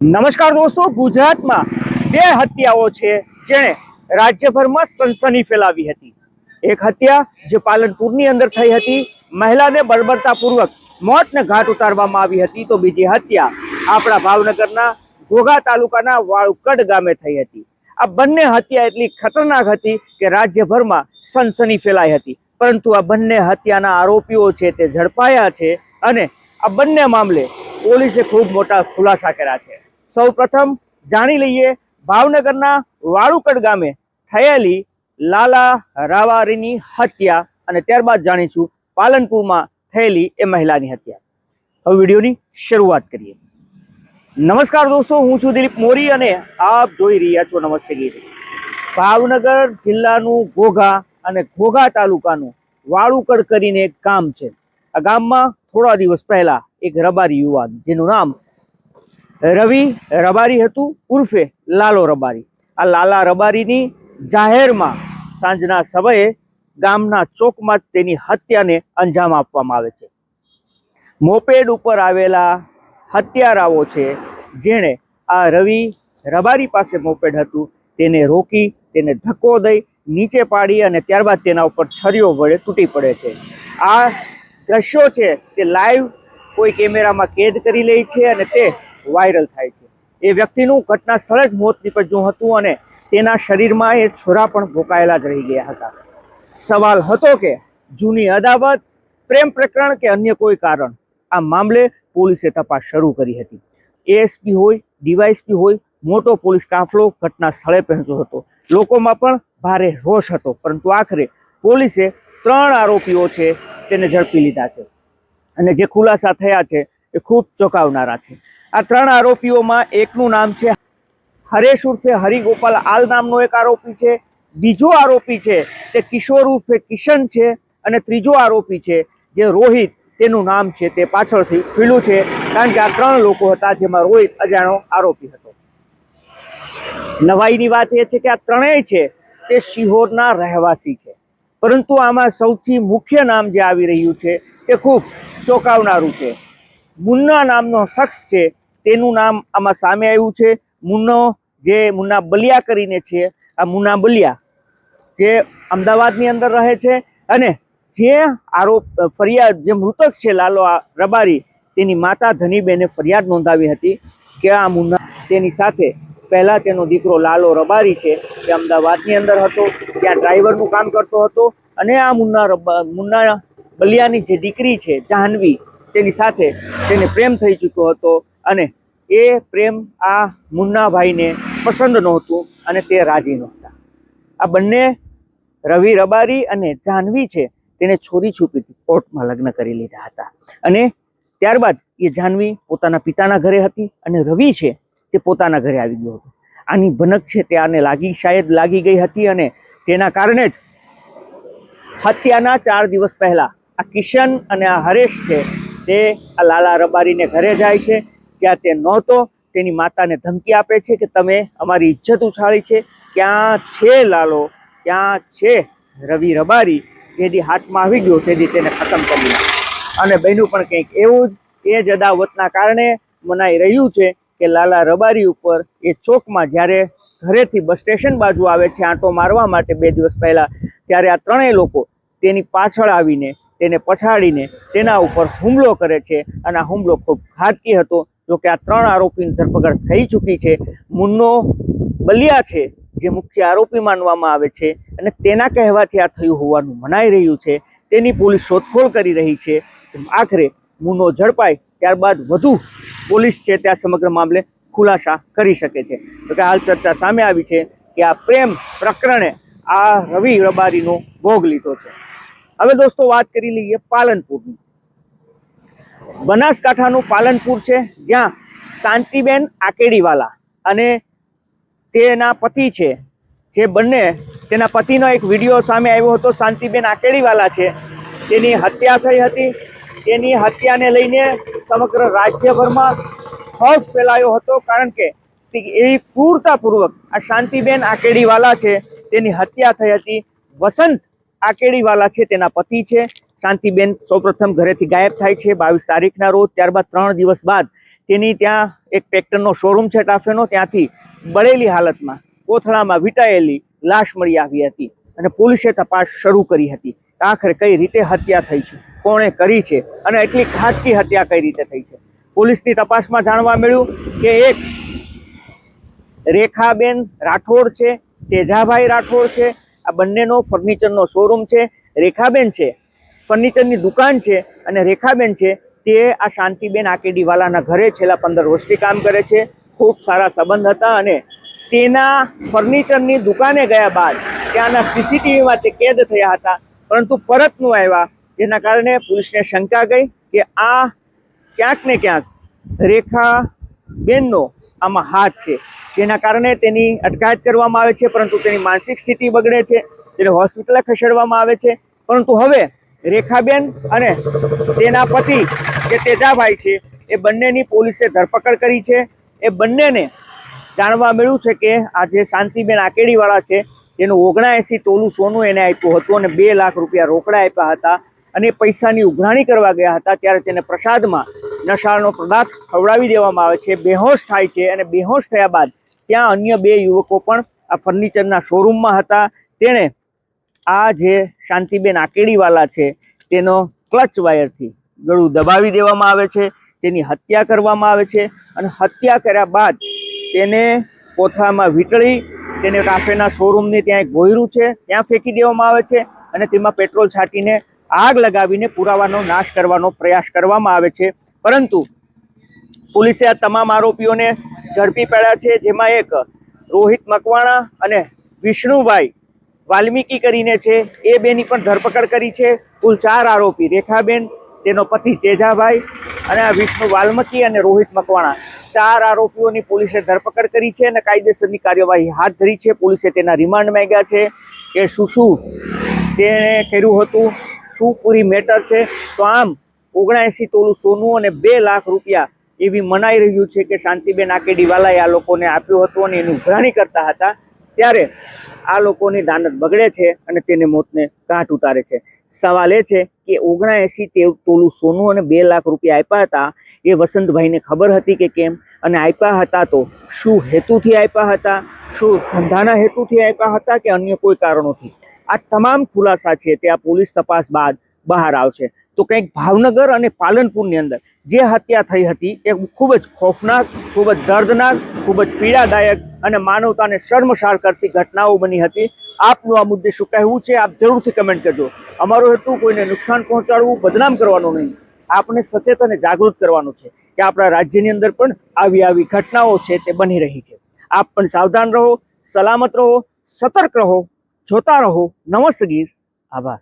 નમસ્કાર દોસ્તો, ગુજરાતમાં બે હત્યાઓ છે જેણે રાજ્યભરમાં સનસની ફેલાવી હતી। એક હત્યા જે પાલનપુરની અંદર થઈ હતી, મહિલાને બર્બરતાપૂર્વક મોતને ઘાટ ઉતારવામાં આવી હતી, તો બીજી હત્યા આપણા ભાવનગરના ઘોઘા તાલુકાના વાળુકડ ગામે થઈ હતી। આ બંને હત્યા એટલી ખતરનાક હતી કે રાજ્યભરમાં સનસની ફેલાઈ હતી, પરંતુ આ બંને હત્યાના આરોપીઓ છે તે ઝડપાયા છે અને આ બંને મામલે પોલીસે ખૂબ મોટા ખુલાસા કર્યા છે। સૌપ્રથમ જાણી લઈએ ભાવનગરના વાળુકડ ગામે થયેલી લાલા રાવારીની હત્યા અને ત્યારબાદ જાણીશું પાલનપુરમાં થયેલી એ મહિલાની હત્યા। હવે વિડીયોની શરૂઆત કરીએ। નમસ્કાર દોસ્તો, હું છું દિલીપ મોરી અને આપ જોઈ રહ્યા છો નમસ્તે ગીત। ભાવનગર જિલ્લાનું ઘોઘા અને ઘોઘા તાલુકાનું વાળુકડ કરીને એક ગામ છે। આ ગામમાં થોડા દિવસ પહેલા એક રબારી યુવાન જેનું નામ રવિ રબારી હતું ઉર્ફે લાલો રબારી, આ લાલા રબારીની જાહેરમાં સાંજના સમયે ગામના ચોકમાં તેની હત્યાને અંજામ આપવામાં આવે છે। મોપેડ ઉપર આવેલા હત્યારાઓ છે જેણે આ રવિ રબારી પાસે મોપેડ હતું તેને રોકી તેને ધક્કો દઈ નીચે પાડી અને ત્યારબાદ તેના ઉપર છરીઓ વડે તૂટી પડે છે। આ દ્રશ્યો છે તે લાઈવ કોઈ કેમેરામાં કેદ કરી લે છે અને તે વાયરલ થાય છે। એ વ્યક્તિનું ઘટના સ્થળે જ મોત નીપજ્યું હતું અને તેના શરીરમાં એ છોરા પણ ભોકાયેલા જ રહી ગયા હતા। સવાલ હતો કે જૂની અદાવત, પ્રેમ પ્રકરણ કે અન્ય કોઈ કારણ, આ મામલે પોલીસે તપાસ શરૂ કરી હતી। એએસપી હોય, ડીવાયએસપી હોય, મોટો પોલીસ કાફલો ઘટના સ્થળે પહોંચ્યો હતો। લોકોમાં પણ ભારે રોષ હતો, પરંતુ આખરે પોલીસે 3 આરોપીઓ છે તેને ઝડપી લીધા છે અને જે ખુલાસા થયા છે એ ખૂબ ચોંકાવનારા છે। આ 3 આરોપીઓમાં એકનું નામ છે હરેશ ઉર્ફે હરિગોપાલ આલ નામનો એક આરોપી છે, બીજો આરોપી છે તે કિશોર ઉર્ફે કિશન છે અને ત્રીજો આરોપી છે જે રોહિત, તેનું નામ છે તે પાછળથી ખુલ્લું છે કારણ કે આ 3 લોકો હતા જેમાં રોહિત અજાણ્યો આરોપી હતો। નવાઈની વાત એ છે કે આ ત્રણેય છે તે શિહોરના રહેવાસી છે, પરંતુ આમાં સૌથી મુખ્ય નામ જે આવી રહ્યું છે તે ખૂબ ચોંકાવનારું છે। મુન્ના નામનો શખ્સ છે તેનું નામ આમાં સામે આવ્યું છે। મુન્ના બલિયા કરીને છે। આ મુન્ના બલિયા જે અમદાવાદની અંદર રહે છે અને જે જે મૃતક છે લાલો રબારી, તેની માતા ધનીબેને ફરિયાદ નોંધાવી હતી કે આ મુન્ના તેની સાથે પહેલા તેનો દીકરો લાલો રબારી છે તે અમદાવાદની અંદર હતો, ત્યાં ડ્રાઈવરનું કામ કરતો હતો અને આ મુન્ના બલિયાની જે દીકરી છે જાહ્નવી, તેની સાથે તેને પ્રેમ થઈ ચૂક્યો હતો અને એ પ્રેમ આ મુન્નાભાઈને પસંદ નહોતું અને તે રાજી નહોતા। આ બંને રવિ રબારી અને જાહ્નવી છે તેને છોરી છૂપીથી કોર્ટમાં લગ્ન કરી લીધા હતા અને ત્યારબાદ એ જાહ્નવી પોતાના પિતાના ઘરે હતી અને રવિ છે તે પોતાના ઘરે આવી ગયો હતો। આની ભનક છે તે આને શાયદ લાગી ગઈ હતી અને તેના કારણે જ હત્યાના 4 દિવસ પહેલા આ કિશન અને આ હરેશ છે તે આ લાલા રબારીને ઘરે જાય છે, ત્યાં તે નહોતો, તેની માતાને ધમકી આપે છે કે તમે અમારી ઇજ્જત ઉછાળી છે, ક્યાં છે લાલો, ક્યાં છે રવિ રબારી, જેથી હાથમાં આવી ગયો તેથી તેને ખતમ કરી નાખ્યો। અને બન્યું પણ કંઈક એવું જ, એ જ અદાવતના કારણે મનાઈ રહ્યું છે કે લાલા રબારી ઉપર એ ચોકમાં જ્યારે ઘરેથી બસ સ્ટેશન બાજુ આવે છે આંટો મારવા માટે 2 દિવસ પહેલા, ત્યારે આ 3 લોકો તેની પાછળ આવીને તેને પછાડીને તેના ઉપર હુમલો કરે છે અને આ હુમલો ખૂબ ઘાતકી હતો। જો કે આ 3 આરોપીની ધરપકડ થઈ ચૂકી છે। મુન્નો બલિયા છે જે મુખ્ય આરોપી માનવામાં આવે છે અને તેના કહેવાથી આ થયું હોવાનું મનાઈ રહ્યું છે, તેની પોલીસ શોધખોળ કરી રહી છે। આખરે મુન્નો ઝડપાય ત્યારબાદ વધુ પોલીસ છે ત્યાં સમગ્ર મામલે ખુલાસા કરી શકે છે। તો કે હાલ ચર્ચા સામે આવી છે કે આ પ્રેમ પ્રકરણે આ રવિ રબારીનો ભોગ લીધો છે। હવે દોસ્તો વાત કરી લઈએ પાલનપુરની। બનાસકાંઠાનું પાલનપુર છે જ્યાં શાંતિબેન આકેડીવાલા અને તેના પતિ છે, જે બંને તેના પતિનો એક વિડીયો સામે આવ્યો હતો। શાંતિબેન આકેડીવાલા છે તેની હત્યા થઈ હતી, તેની હત્યાને લઈને સમગ્ર રાજ્યભરમાં ખોફ ફેલાયો હતો કારણ કે એવી ક્રૂરતાપૂર્વક આ શાંતિબેન આકેડીવાલા છે તેની હત્યા થઈ હતી। વસંત આકેડીવાલા છે તેના પતિ છે। શાંતિબેન સૌપ્રથમ ઘરેથી ગાયબ થાય છે 22 તારીખના રોજ, ત્યારબાદ 3 દિવસ બાદ તેની ત્યાં એક ટ્રેક્ટરનો શોરૂમ છે ટાફેનો, ત્યાંથી બળેલી હાલતમાં કોથળામાં વીંટાયેલી લાશ મળી આવી હતી અને પોલીસે તપાસ શરૂ કરી હતી. આખરે કઈ રીતે હત્યા થઈ છે, કોણે કરી છે અને એટલી ઘાતકી હત્યા કઈ રીતે થઈ છે. પોલીસની તપાસમાં જાણવા મળ્યું કે એક રેખાબેન રાઠોડ છે, તેજાભાઈ રાઠોડ છે. આ બંનેનો ફર્નિચરનો શોરૂમ છે. રેખાબેન છે ફર્નિચરની દુકાન છે અને રેખાબેન છે તે આ શાંતિબેન આકેડીવાલાના ઘરે છેલ્લા 15 વર્ષથી કામ કરે છે. ખૂબ સારા સંબંધ હતા અને તેના ફર્નિચરની દુકાને ગયા બાદ ત્યાંના સીસીટીવીમાં તે કેદ થયા હતા, પરંતુ પરત ન આવ્યા, જેના કારણે પોલીસને શંકા ગઈ કે આ ક્યાંક ને ક્યાંક રેખાબેનનો આમાં હાથ છે, જેના કારણે તેની અટકાયત કરવામાં આવે છે. પરંતુ તેની માનસિક સ્થિતિ બગડે છે, તેને હોસ્પિટલે ખસેડવામાં આવે છે. પરંતુ હવે રેખાબેન અને તેના પતિ જે તેજાભાઈ છે એ બંનેની પોલીસે ધરપકડ કરી છે. એ બંનેને જાણવા મળ્યું છે કે આ જે શાંતિબેન આકેડીવાળા છે તેનું 79 તોલું સોનું એને આપ્યું હતું અને 2 લાખ રૂપિયા રોકડા આપ્યા હતા અને પૈસાની ઉઘરાણી કરવા ગયા હતા ત્યારે તેને પ્રસાદમાં નશાનો પદાર્થ ખવડાવી દેવામાં આવે છે, બેહોશ થાય છે અને બેહોશ થયા બાદ ત્યાં અન્ય 2 યુવકો પણ આ ફર્નિચરના શોરૂમમાં હતા. તેણે આ જે શાંતિબેન આકેડીવાલા છે તેનો ક્લચ વાયરથી ગળું દબાવી દેવામાં આવે છે, તેની હત્યા કરવામાં આવે છે અને હત્યા કર્યા બાદ તેને કોથળામાં વીંટળી તેને કાફેના શોરૂમની ત્યાં એક ભોંયરું છે ત્યાં ફેંકી દેવામાં આવે છે અને તેમાં પેટ્રોલ છાંટીને આગ લગાવીને પુરાવાનો નાશ કરવાનો પ્રયાસ કરવામાં આવે છે. પરંતુ પોલીસે આ તમામ આરોપીઓને ઝડપી પાડ્યા છે, જેમાં એક રોહિત મકવાણા અને વિષ્ણુભાઈ વાલ્મીકી કરીને છે એ બેની પણ ધરપકડ કરી છે. કુલ 4 આરોપી રેખાબેન, તેનો પતિ તેજાભાઈ અને આ વિષ્ણુ વાલ્મીકી અને રોહિત મકવાણા 4 આરોપીઓની પોલીસે ધરપકડ કરી છે અને કાયદેસરની કાર્યવાહી હાથ ધરી છે. પોલીસે તેના રિમાન્ડ માંગ્યા છે કે શું તેણે કર્યું હતું, શું પૂરી મેટર છે. તો આમ 79 તોલું સોનું અને 2 લાખ રૂપિયા એવી મનાઈ રહ્યું છે કે શાંતિબેન આકેડીવાલાએ આ લોકોને આપ્યું હતું અને એની ઉઘરાણી કરતા હતા, ત્યારે આ લોકોની દાનત બગડે છે અને તેને મોતને ઘાટ ઉતારે છે. સવાલ એ છે કે 79 તોલું સોનું અને 2 લાખ રૂપિયા આપ્યા હતા એ વસંતભાઈને ખબર હતી કે કેમ, અને આપ્યા હતા તો શું હેતુથી આપ્યા હતા, શું ધંધાના હેતુથી આપ્યા હતા કે અન્ય કોઈ કારણોથી. આ તમામ ખુલાસા છે તે આ પોલીસ તપાસ બાદ બહાર આવશે. તો કંઈક ભાવનગર અને પાલનપુરની અંદર જે હત્યા થઈ હતી એ ખૂબ જ ખોફનાક, ખૂબ જ દર્દનાક, ખૂબ જ પીડાદાયક અને માનવતાને શર્મસાર કરતી ઘટનાઓ બની હતી. આપનું આ મુદ્દે શું કહેવું છે આપ જરૂરથી કમેન્ટ કરજો. અમારો હેતુ કોઈને નુકસાન પહોંચાડવું, બદનામ કરવાનો નહીં, આપને સચેત અને જાગૃત કરવાનું છે કે આપણા રાજ્યની અંદર પણ આવી ઘટનાઓ છે તે બની રહી છે. આપ પણ સાવધાન રહો, સલામત રહો, સતર્ક રહો, જોતા રહો. નમસ્તે ગીર. આભાર.